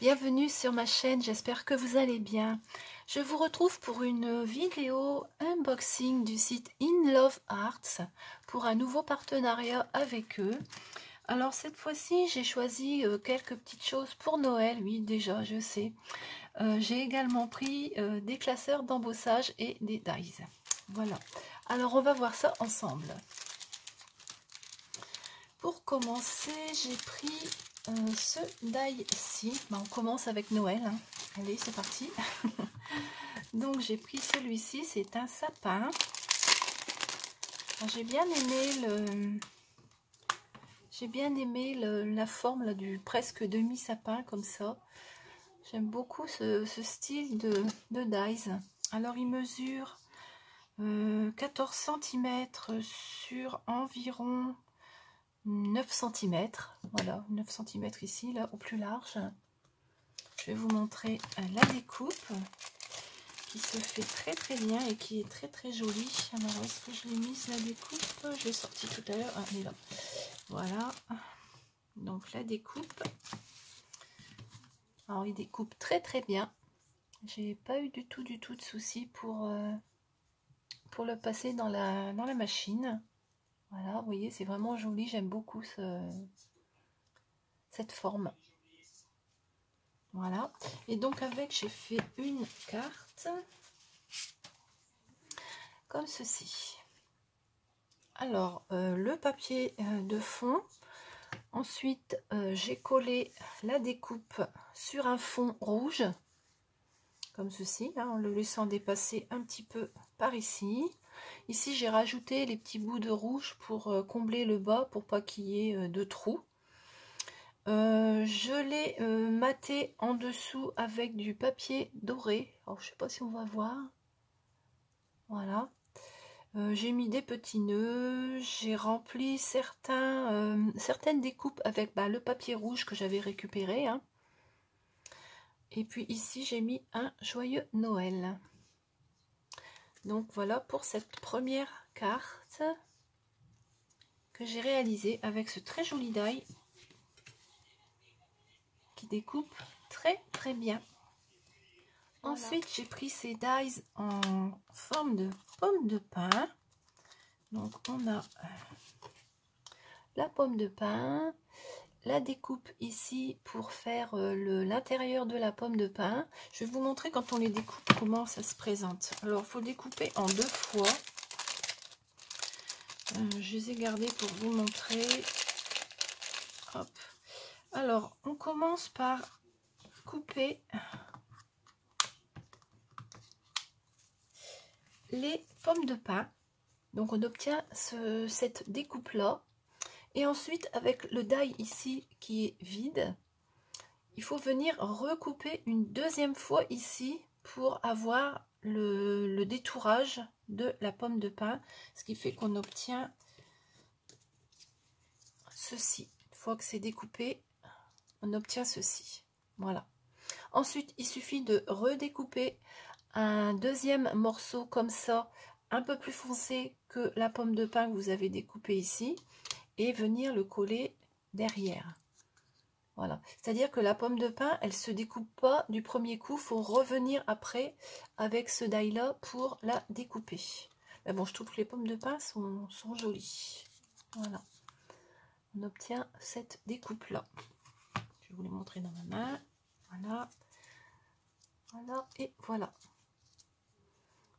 Bienvenue sur ma chaîne, j'espère que vous allez bien. Je vous retrouve pour une vidéo unboxing du site In Love Arts pour un nouveau partenariat avec eux. Alors cette fois-ci, j'ai choisi quelques petites choses pour Noël, oui déjà je sais. J'ai également pris des classeurs d'embossage et des dies. Voilà, alors on va voir ça ensemble. Pour commencer, j'ai pris ce die-ci. On commence avec Noël. Hein. Allez, c'est parti. Donc, j'ai pris celui-ci. C'est un sapin. J'ai bien aimé la forme là, du presque demi-sapin, comme ça. J'aime beaucoup ce style de dies. Alors, il mesure 14 cm sur environ 9 cm, voilà, 9 cm ici, là, au plus large. Je vais vous montrer la découpe qui se fait très très bien et qui est très très jolie. Alors, où est-ce que je l'ai mise la découpe? Je l'ai sortie tout à l'heure, elle est là. Voilà, donc la découpe. Alors, il découpe très très bien. J'ai pas eu du tout de soucis pour le passer dans la machine. Voilà, vous voyez, c'est vraiment joli, j'aime beaucoup cette forme. Voilà, et donc avec, j'ai fait une carte comme ceci. Alors, le papier de fond. Ensuite, j'ai collé la découpe sur un fond rouge, comme ceci, hein, en le laissant dépasser un petit peu par ici. Ici, j'ai rajouté les petits bouts de rouge pour combler le bas, pour pas qu'il y ait de trous. Je l'ai maté en dessous avec du papier doré. Alors, je sais pas si on va voir. Voilà. J'ai mis des petits nœuds. J'ai rempli certaines découpes avec le papier rouge que j'avais récupéré. Hein. Et puis ici, j'ai mis un joyeux Noël. Donc voilà pour cette première carte que j'ai réalisée avec ce très joli die qui découpe très très bien. Voilà. Ensuite, j'ai pris ces dies en forme de pomme de pin. Donc, on a la pomme de pin, la découpe ici pour faire l'intérieur de la pomme de pin. Je vais vous montrer quand on les découpe comment ça se présente. Alors, il faut découper en 2 fois. Je les ai gardés pour vous montrer. Hop. Alors, on commence par couper les pommes de pin. Donc, on obtient cette découpe-là. Et ensuite, avec le die ici qui est vide, il faut venir recouper une deuxième fois ici pour avoir le détourage de la pomme de pin. Ce qui fait qu'on obtient ceci. Une fois que c'est découpé, on obtient ceci. Voilà. Ensuite, il suffit de redécouper un deuxième morceau comme ça, un peu plus foncé que la pomme de pin que vous avez découpé ici, et venir le coller derrière. Voilà, c'est-à-dire que la pomme de pin, elle se découpe pas du premier coup, il faut revenir après avec ce die là pour la découper. Mais bon, je trouve que les pommes de pin sont jolies. Voilà, on obtient cette découpe là. Je vais vous les montrer dans ma main. Voilà, voilà et voilà.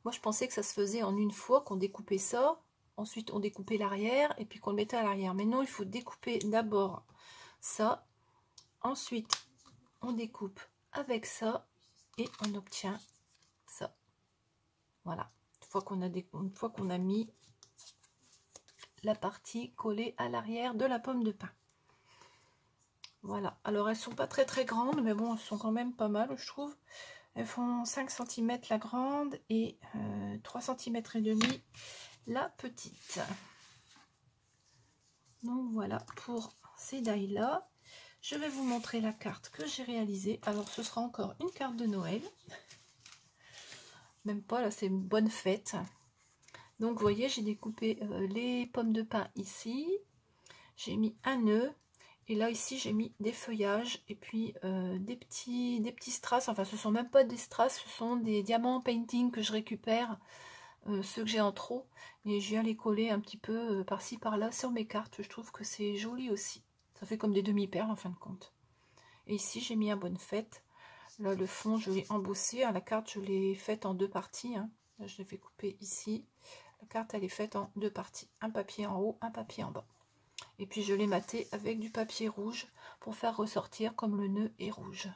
Moi, je pensais que ça se faisait en une fois, qu'on découpait ça. Ensuite, on découpait l'arrière et puis qu'on le mettait à l'arrière. Mais non, il faut découper d'abord ça. Ensuite, on découpe avec ça et on obtient ça. Voilà. Une fois qu'on a mis la partie collée à l'arrière de la pomme de pin. Voilà. Alors, elles sont pas très très grandes, mais bon, elles sont quand même pas mal, je trouve. Elles font 5 cm la grande et 3 cm et demi la petite. Donc voilà pour ces die là. Je vais vous montrer la carte que j'ai réalisée. Alors ce sera encore une carte de Noël. Même pas, là c'est une bonne fête. Donc vous voyez, j'ai découpé les pommes de pin ici. J'ai mis un nœud. Et là, ici, j'ai mis des feuillages et puis des petits strass. Enfin, ce sont même pas des strass, ce sont des diamants painting que je récupère, ceux que j'ai en trop. Et je viens les coller un petit peu par-ci, par-là sur mes cartes. Je trouve que c'est joli aussi. Ça fait comme des demi-perles en fin de compte. Et ici, j'ai mis un bonne fête. Là, le fond, je l'ai embossé. La carte, je l'ai faite en deux parties. Hein. Là, je l'ai fait couper ici. La carte, elle est faite en deux parties. Un papier en haut, un papier en bas. Et puis, je l'ai maté avec du papier rouge pour faire ressortir comme le nœud est rouge.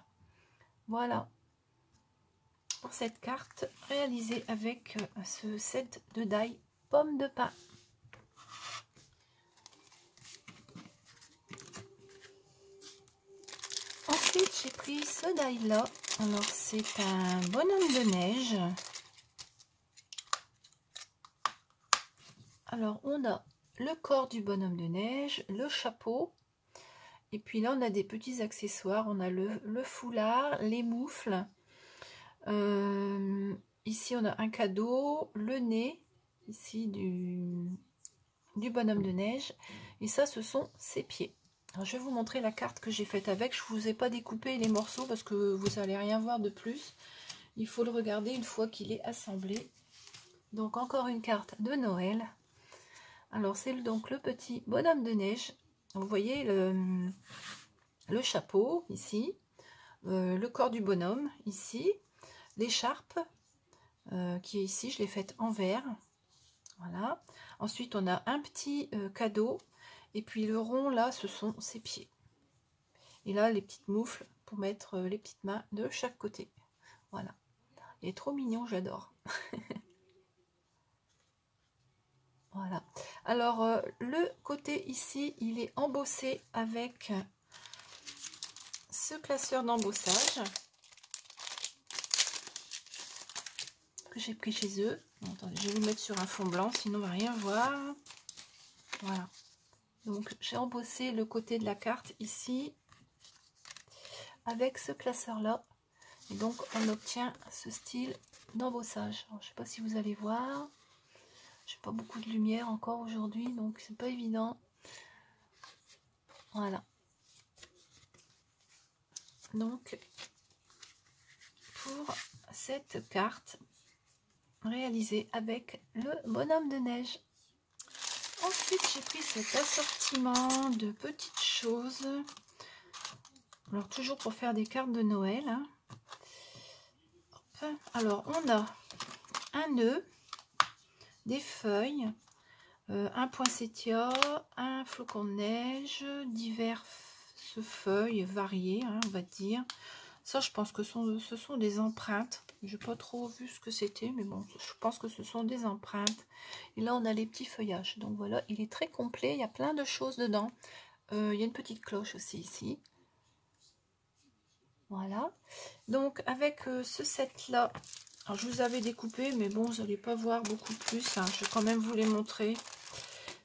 Voilà. Pour cette carte réalisée avec ce set de die pomme de pin. Ensuite, j'ai pris ce die là. Alors, c'est un bonhomme de neige. Alors, on a le corps du bonhomme de neige, le chapeau. Et puis là, on a des petits accessoires. On a le foulard, les moufles. Ici, on a un cadeau, le nez, ici, du bonhomme de neige. Et ça, ce sont ses pieds. Alors, je vais vous montrer la carte que j'ai faite avec. Je ne vous ai pas découpé les morceaux parce que vous n'allez rien voir de plus. Il faut le regarder une fois qu'il est assemblé. Donc, encore une carte de Noël. Alors, c'est donc le petit bonhomme de neige. Vous voyez le chapeau, ici. Le corps du bonhomme, ici. L'écharpe, qui est ici, je l'ai faite en vert. Voilà. Ensuite, on a un petit cadeau. Et puis le rond, là, ce sont ses pieds. Et là, les petites moufles pour mettre les petites mains de chaque côté. Voilà. Il est trop mignon, j'adore. Voilà. Alors, le côté ici, il est embossé avec ce classeur d'embossage que j'ai pris chez eux. Bon, attendez, je vais vous mettre sur un fond blanc, sinon on va rien voir. Voilà. Donc, j'ai embossé le côté de la carte ici avec ce classeur-là. Et donc, on obtient ce style d'embossage. Je ne sais pas si vous allez voir. J'ai pas beaucoup de lumière encore aujourd'hui, donc c'est pas évident. Voilà. Donc, pour cette carte réalisée avec le bonhomme de neige. Ensuite, j'ai pris cet assortiment de petites choses. Alors, toujours pour faire des cartes de Noël. Hein. Alors, on a un nœud, des feuilles, un poinsettia, un flocon de neige, diverses feuilles variées, hein, on va dire. Ça, je pense que ce sont des empreintes. Je n'ai pas trop vu ce que c'était, mais bon, je pense que ce sont des empreintes. Et là, on a les petits feuillages. Donc voilà, il est très complet. Il y a plein de choses dedans. Il y a une petite cloche aussi ici. Voilà. Donc, avec ce set-là, alors je vous avais découpé, mais bon, vous n'allez pas voir beaucoup plus. Hein. Je vais quand même vous les montrer.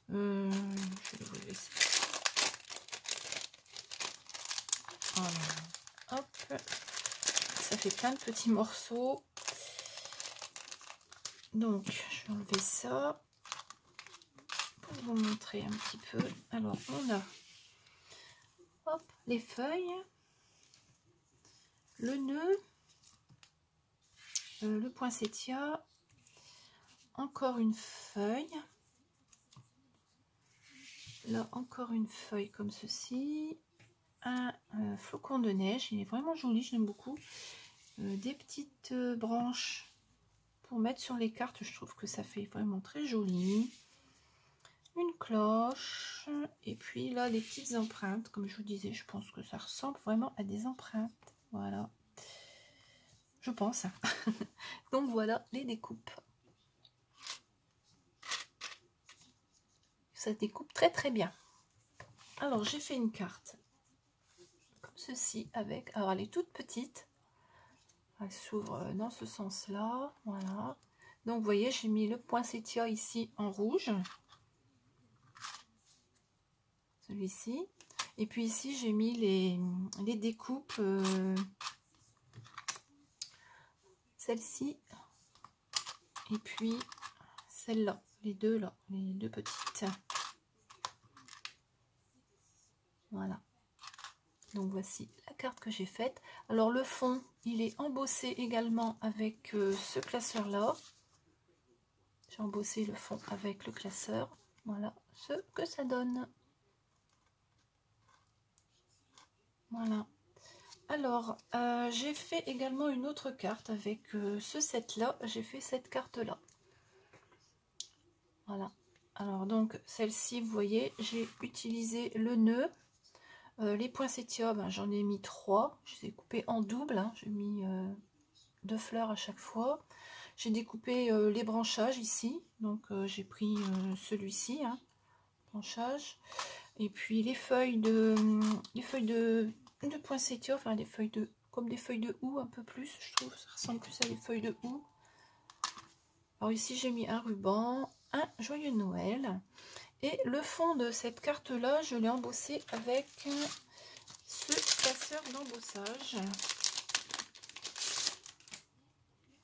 Je vais vous laisser. Voilà. Hop. Ça fait plein de petits morceaux. Donc, je vais enlever ça pour vous montrer un petit peu. Alors, on a hop, les feuilles, le nœud, le poinsettia, encore une feuille. Là, encore une feuille comme ceci. Un flocon de neige, il est vraiment joli, je l'aime beaucoup. Des petites branches pour mettre sur les cartes, je trouve que ça fait vraiment très joli. Une cloche, et puis là les petites empreintes, comme je vous disais, je pense que ça ressemble vraiment à des empreintes, voilà, je pense. Donc voilà les découpes. Ça découpe très très bien. Alors j'ai fait une carte comme ceci avec, alors elle est toute petite, elle s'ouvre dans ce sens là, voilà. Donc vous voyez, j'ai mis le poinsettia ici en rouge, celui-ci, et puis ici j'ai mis les découpes, celle-ci et puis celle-là, les deux là, les deux petites. Voilà. Donc voici la carte que j'ai faite. Alors le fond, il est embossé également avec ce classeur là. J'ai embossé le fond avec le classeur. Voilà ce que ça donne. Voilà. Alors, j'ai fait également une autre carte avec ce set-là. J'ai fait cette carte-là. Voilà. Alors, donc, celle-ci, vous voyez, j'ai utilisé le nœud. Les poinsettias, ben, j'en ai mis 3. Je les ai coupés en double. Hein. J'ai mis 2 fleurs à chaque fois. J'ai découpé les branchages ici. Donc, j'ai pris celui-ci, hein, branchage. Et puis, les feuilles de poinsettia, enfin des feuilles de, comme des feuilles de houx un peu plus, je trouve, ça ressemble plus à des feuilles de houx. Alors ici j'ai mis un ruban, un joyeux Noël, et le fond de cette carte là, je l'ai embossé avec ce classeur d'embossage.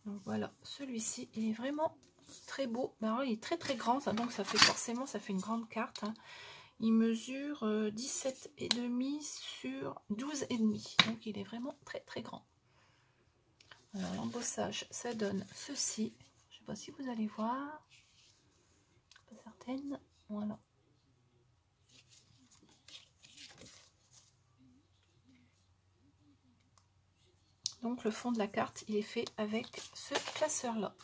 Donc voilà, celui-ci il est vraiment très beau. Alors, il est très très grand, ça, donc ça fait forcément, ça fait une grande carte. Hein. Il mesure 17,5 sur 12,5. Donc il est vraiment très très grand. Alors l'embossage, ça donne ceci. Je ne sais pas si vous allez voir. Pas certaine. Voilà. Donc le fond de la carte, il est fait avec ce classeur-là.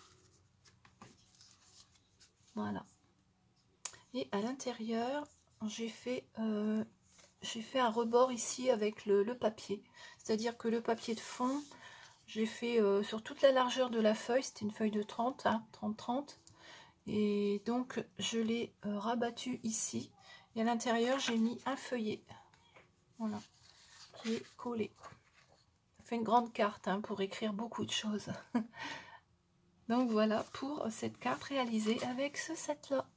Voilà. Et à l'intérieur, j'ai fait un rebord ici avec le papier. C'est-à-dire que le papier de fond, j'ai fait sur toute la largeur de la feuille. C'était une feuille de 30, hein, 30-30. Et donc, je l'ai rabattu ici. Et à l'intérieur, j'ai mis un feuillet. Voilà. Qui est collé. Ça fait une grande carte hein, pour écrire beaucoup de choses. Donc voilà pour cette carte réalisée avec ce set-là.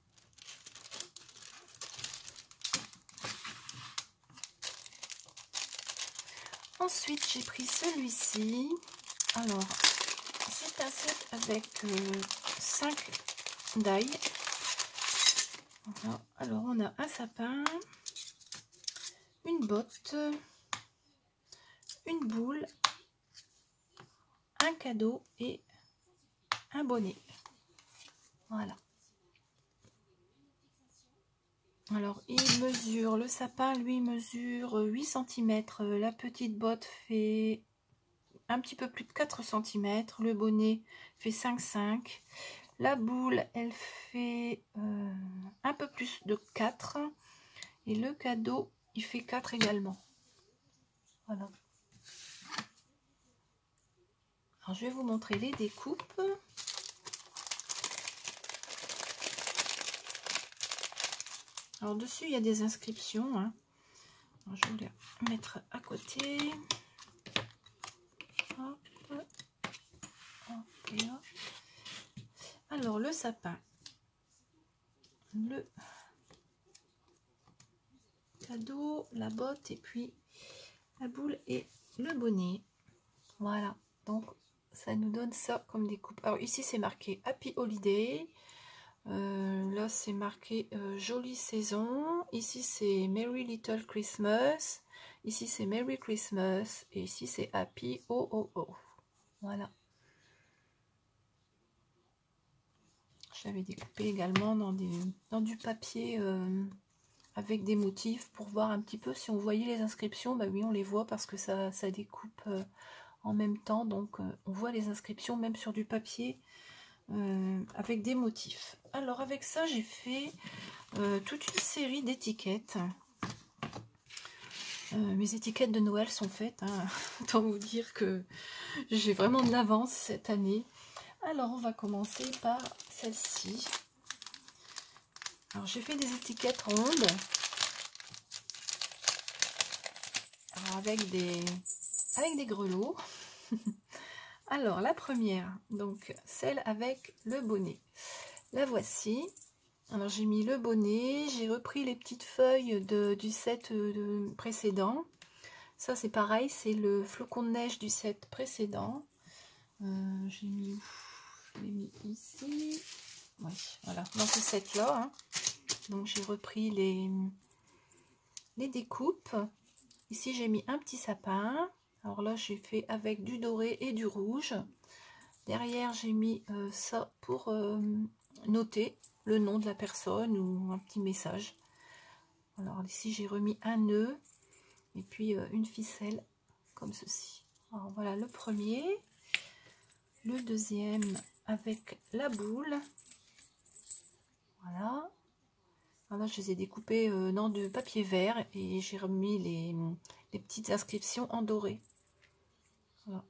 Ensuite, j'ai pris celui-ci. Alors, c'est un set avec 5 die. Voilà. Alors, on a un sapin, une botte, une boule, un cadeau et un bonnet. Voilà. Alors, il mesure, le sapin, lui, mesure 8 cm. La petite botte fait un petit peu plus de 4 cm. Le bonnet fait 5,5. La boule, elle fait un peu plus de 4. Et le cadeau, il fait 4 également. Voilà. Alors, je vais vous montrer les découpes. Alors, dessus, il y a des inscriptions. Hein. Alors, je vais les mettre à côté. Hop, hop et hop. Alors, le sapin, le cadeau, la botte et puis la boule et le bonnet. Voilà, donc ça nous donne ça comme découpe. Alors ici c'est marqué Happy Holiday, là c'est marqué Jolie Saison, ici c'est Merry Little Christmas, ici c'est Merry Christmas et ici c'est Happy Oh Oh Oh. Voilà. Je l'avais découpé également dans du papier avec des motifs pour voir un petit peu si on voyait les inscriptions. Bah oui, on les voit parce que ça découpe en même temps, donc on voit les inscriptions même sur du papier avec des motifs. Alors avec ça, j'ai fait toute une série d'étiquettes. Mes étiquettes de Noël sont faites, hein. Autant vous dire que j'ai vraiment de l'avance cette année. Alors on va commencer par celle-ci. Alors j'ai fait des étiquettes rondes. Alors, avec des grelots. Alors la première, donc celle avec le bonnet. La voici. Alors j'ai mis le bonnet, j'ai repris les petites feuilles du set précédent. Ça c'est pareil, c'est le flocon de neige du set précédent. J'ai mis ici. Oui, voilà, dans ce set là. Hein. Donc j'ai repris les découpes. Ici, j'ai mis un petit sapin. Alors là, j'ai fait avec du doré et du rouge. Derrière, j'ai mis ça pour noter le nom de la personne ou un petit message. Alors ici, j'ai remis un nœud et puis une ficelle comme ceci. Alors voilà le premier. Le deuxième avec la boule. Voilà. Alors là, je les ai découpés dans du papier vert et j'ai remis les petites inscriptions en doré. Voilà.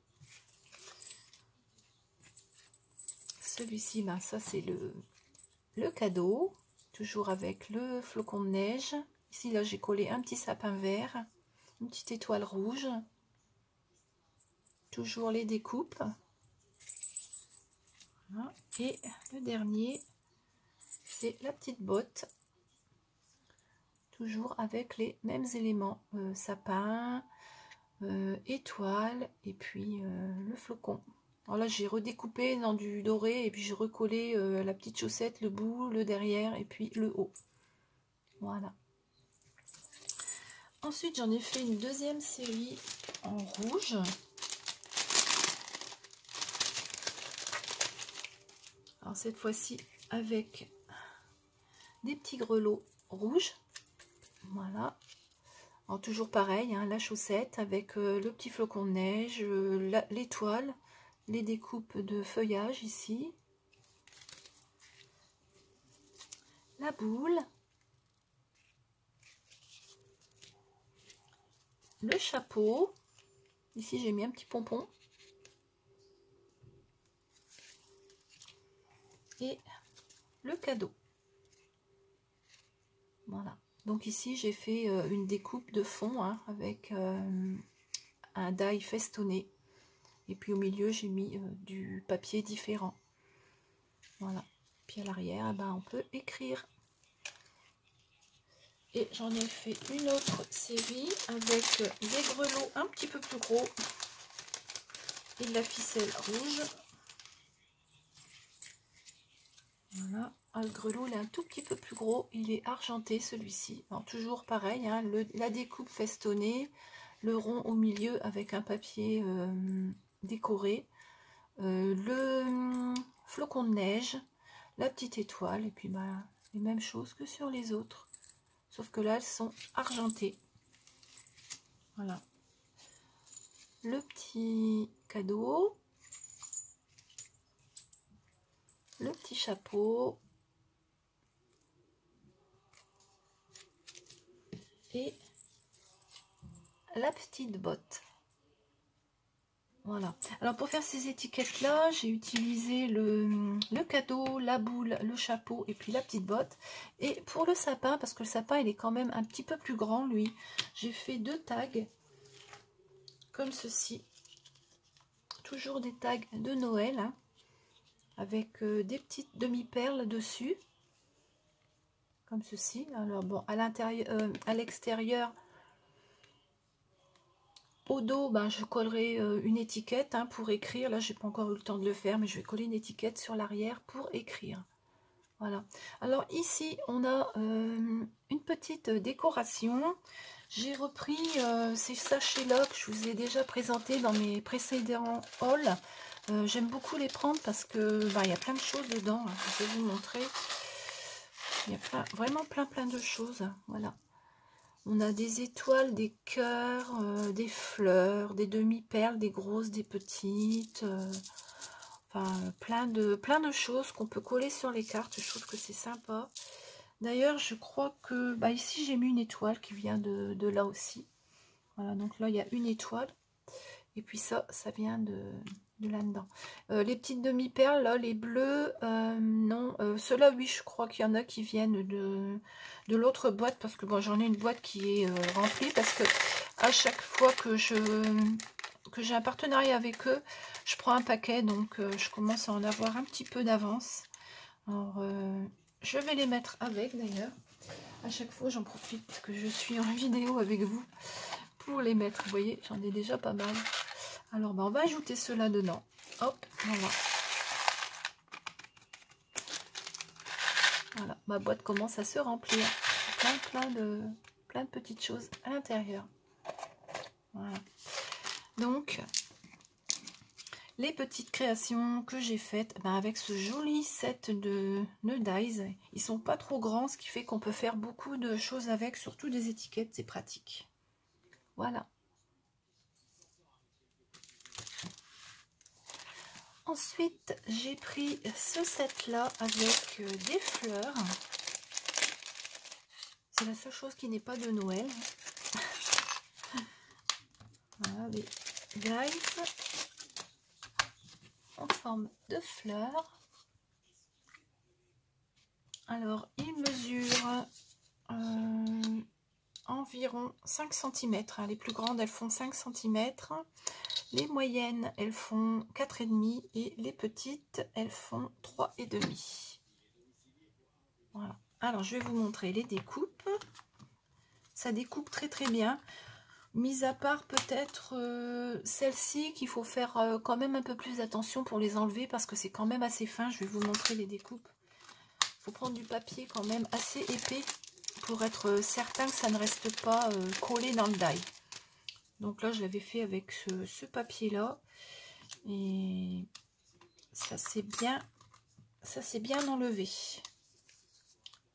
Celui-ci, ben, ça c'est le cadeau, toujours avec le flocon de neige. Ici, là, j'ai collé un petit sapin vert, une petite étoile rouge. Toujours les découpes. Voilà. Et le dernier, c'est la petite botte. Toujours avec les mêmes éléments, sapin, étoile et puis le flocon. Alors là, j'ai redécoupé dans du doré et puis j'ai recollé la petite chaussette, le bout, le derrière et puis le haut. Voilà. Ensuite, j'en ai fait une deuxième série en rouge. Alors cette fois-ci avec des petits grelots rouges. Voilà. Alors toujours pareil, hein, la chaussette avec le petit flocon de neige, l'étoile, les découpes de feuillage ici, la boule, le chapeau, ici j'ai mis un petit pompon, et le cadeau. Voilà, donc ici j'ai fait une découpe de fond hein, avec un die festonné, et puis au milieu j'ai mis du papier différent. Voilà, puis à l'arrière, ben, on peut écrire. Et j'en ai fait une autre série avec des grelots un petit peu plus gros et de la ficelle rouge. Voilà, ah, le grelot il est un tout petit peu plus gros, il est argenté celui-ci. Toujours pareil, hein, la découpe festonnée, le rond au milieu avec un papier décoré, le flocon de neige, la petite étoile et puis bah, les mêmes choses que sur les autres. Sauf que là, elles sont argentées. Voilà. Le petit cadeau. Le petit chapeau. Et la petite botte. Voilà. Alors pour faire ces étiquettes là, j'ai utilisé le cadeau, la boule, le chapeau et puis la petite botte. Et pour le sapin, parce que le sapin il est quand même un petit peu plus grand lui, j'ai fait 2 tags comme ceci. Toujours des tags de Noël hein, avec des petites demi-perles dessus. Comme ceci. Alors bon, à l'intérieur, à l'extérieur, au dos, ben, je collerai une étiquette hein, pour écrire. Là, j'ai pas encore eu le temps de le faire, mais je vais coller une étiquette sur l'arrière pour écrire. Voilà. Alors ici, on a une petite décoration. J'ai repris ces sachets-là que je vous ai déjà présentés dans mes précédents hauls. J'aime beaucoup les prendre parce que ben, il y a plein de choses dedans. Hein. Je vais vous montrer. Il y a vraiment plein de choses. Voilà. On a des étoiles, des cœurs, des fleurs, des demi-perles, des grosses, des petites. Enfin, plein de choses qu'on peut coller sur les cartes. Je trouve que c'est sympa. D'ailleurs, je crois que... Bah, ici, j'ai mis une étoile qui vient de là aussi. Voilà, donc là, il y a une étoile. Et puis ça vient de là-dedans. Les petites demi-perles, là, les bleus, non. Ceux-là, oui, je crois qu'il y en a qui viennent de l'autre boîte. Parce que bon, j'en ai une boîte qui est remplie. Parce que à chaque fois que j'ai un partenariat avec eux, je prends un paquet. Donc, je commence à en avoir un petit peu d'avance. Alors, je vais les mettre avec, d'ailleurs. À chaque fois, j'en profite que je suis en vidéo avec vous pour les mettre. Vous voyez, j'en ai déjà pas mal. Alors, ben, on va ajouter cela dedans. Hop, voilà. Voilà, ma boîte commence à se remplir. Plein de petites choses à l'intérieur. Voilà. Donc, les petites créations que j'ai faites avec ce joli set de nœuds dies. Ils sont pas trop grands, ce qui fait qu'on peut faire beaucoup de choses avec, surtout des étiquettes, c'est pratique. Voilà. Ensuite, j'ai pris ce set-là avec des fleurs. C'est la seule chose qui n'est pas de Noël. Voilà, les dies en forme de fleurs. Alors, il mesure environ 5 cm. Les plus grandes, elles font 5 cm. Les moyennes, elles font 4,5 et les petites, elles font 3,5. Voilà. Alors, je vais vous montrer les découpes. Ça découpe très très bien. Mis à part peut-être celle-ci qu'il faut faire quand même un peu plus attention pour les enlever parce que c'est quand même assez fin. Je vais vous montrer les découpes. Il faut prendre du papier quand même assez épais pour être certain que ça ne reste pas collé dans le die. Donc là, je l'avais fait avec ce papier-là. Et ça s'est bien enlevé.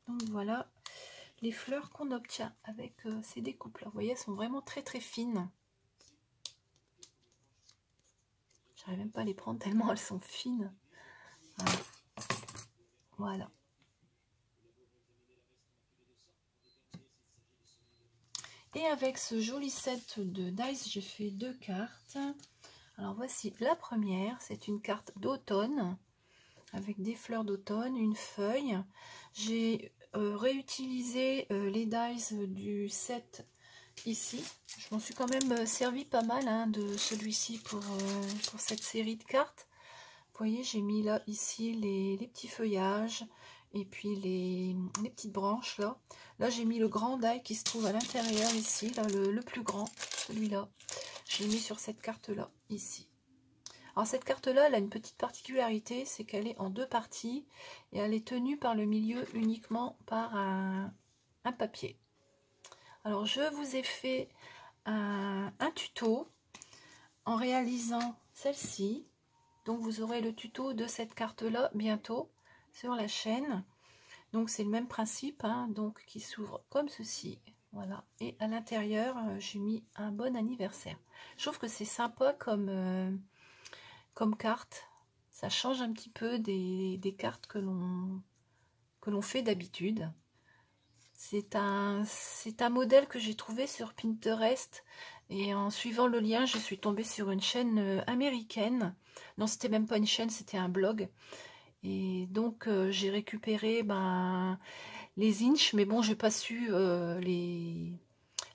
Donc voilà les fleurs qu'on obtient avec ces découpes-là. Vous voyez, elles sont vraiment très très fines. J'arrive même pas à les prendre tellement elles sont fines. Voilà. Voilà. Et avec ce joli set de dice, j'ai fait 2 cartes. Alors voici la première, c'est une carte d'automne avec des fleurs d'automne, une feuille. J'ai réutilisé les dice du set ici. Je m'en suis quand même servi pas mal de celui-ci pour cette série de cartes. Vous voyez, j'ai mis là, ici, les petits feuillages et puis les petites branches là. Là, j'ai mis le grand die qui se trouve à l'intérieur ici, là, le plus grand, celui-là. J'ai mis sur cette carte-là, ici. Alors, cette carte-là, elle a une petite particularité, c'est qu'elle est en 2 parties et elle est tenue par le milieu uniquement par un papier. Alors, je vous ai fait un tuto en réalisant celle-ci. Donc vous aurez le tuto de cette carte là bientôt sur la chaîne. Donc c'est le même principe, donc qui s'ouvre comme ceci. Voilà. Et à l'intérieur, j'ai mis un bon anniversaire. Je trouve que c'est sympa comme carte. Ça change un petit peu des cartes que l'on fait d'habitude. C'est un modèle que j'ai trouvé sur Pinterest. Et en suivant le lien, je suis tombée sur une chaîne américaine. Non, c'était même pas une chaîne, c'était un blog. Et donc, j'ai récupéré les inches, mais bon, j'ai pas su les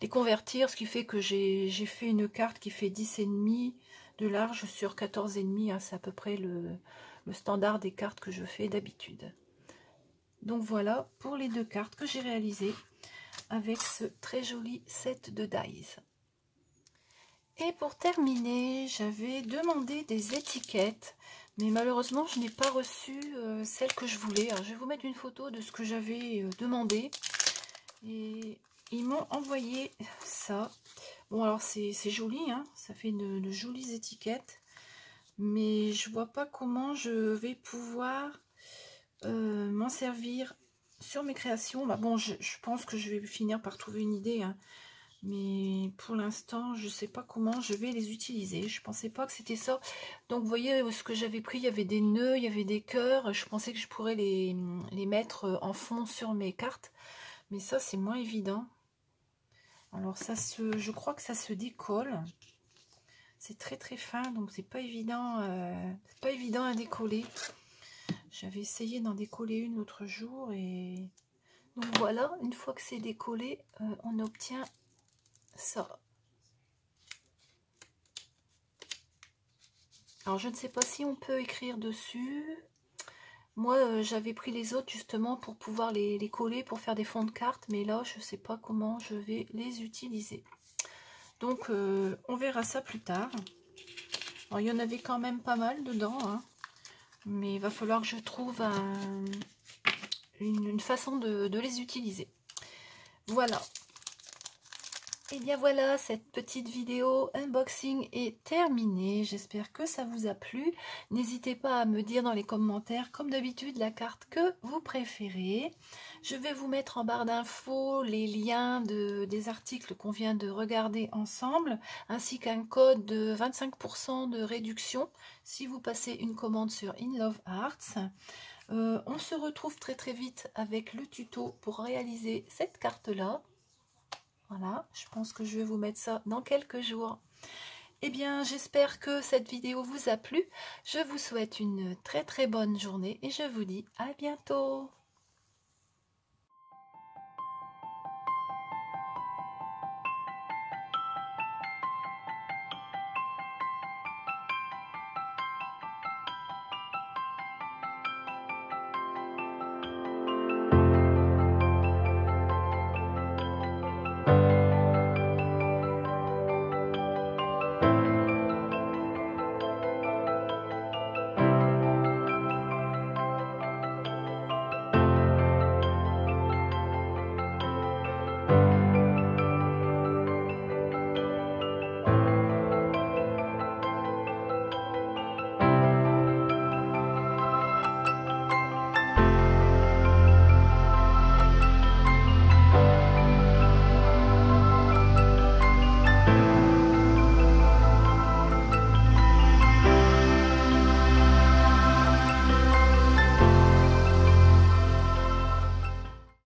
convertir, ce qui fait que j'ai fait une carte qui fait 10,5 de large sur 14,5. C'est à peu près le standard des cartes que je fais d'habitude. Donc voilà pour les 2 cartes que j'ai réalisées avec ce très joli set de dies. Et pour terminer, j'avais demandé des étiquettes, mais malheureusement je n'ai pas reçu celle que je voulais. Alors, je vais vous mettre une photo de ce que j'avais demandé. Et ils m'ont envoyé ça. Bon, alors c'est joli, ça fait de jolies étiquettes, mais je vois pas comment je vais pouvoir m'en servir sur mes créations. Bon, je pense que je vais finir par trouver une idée, mais pour l'instant, je sais pas comment je vais les utiliser. Je pensais pas que c'était ça. Donc, vous voyez, ce que j'avais pris, il y avait des nœuds, il y avait des cœurs. Je pensais que je pourrais les mettre en fond sur mes cartes, mais ça, c'est moins évident. Alors, je crois que ça se décolle. C'est très très fin, donc c'est pas évident à décoller. J'avais essayé d'en décoller une l'autre jour et donc voilà, une fois que c'est décollé, on obtient ça. Alors je ne sais pas si on peut écrire dessus. Moi j'avais pris les autres justement pour pouvoir les coller pour faire des fonds de cartes, mais là je ne sais pas comment je vais les utiliser. Donc on verra ça plus tard. Alors, il y en avait quand même pas mal dedans, mais il va falloir que je trouve une façon de les utiliser. Voilà. Et bien voilà, cette petite vidéo unboxing est terminée. J'espère que ça vous a plu. N'hésitez pas à me dire dans les commentaires, comme d'habitude, la carte que vous préférez. Je vais vous mettre en barre d'infos les liens des articles qu'on vient de regarder ensemble, ainsi qu'un code de 25% de réduction si vous passez une commande sur In Love Arts. On se retrouve très très vite avec le tuto pour réaliser cette carte-là. Voilà, je pense que je vais vous mettre ça dans quelques jours. Eh bien, j'espère que cette vidéo vous a plu. Je vous souhaite une très très bonne journée et je vous dis à bientôt.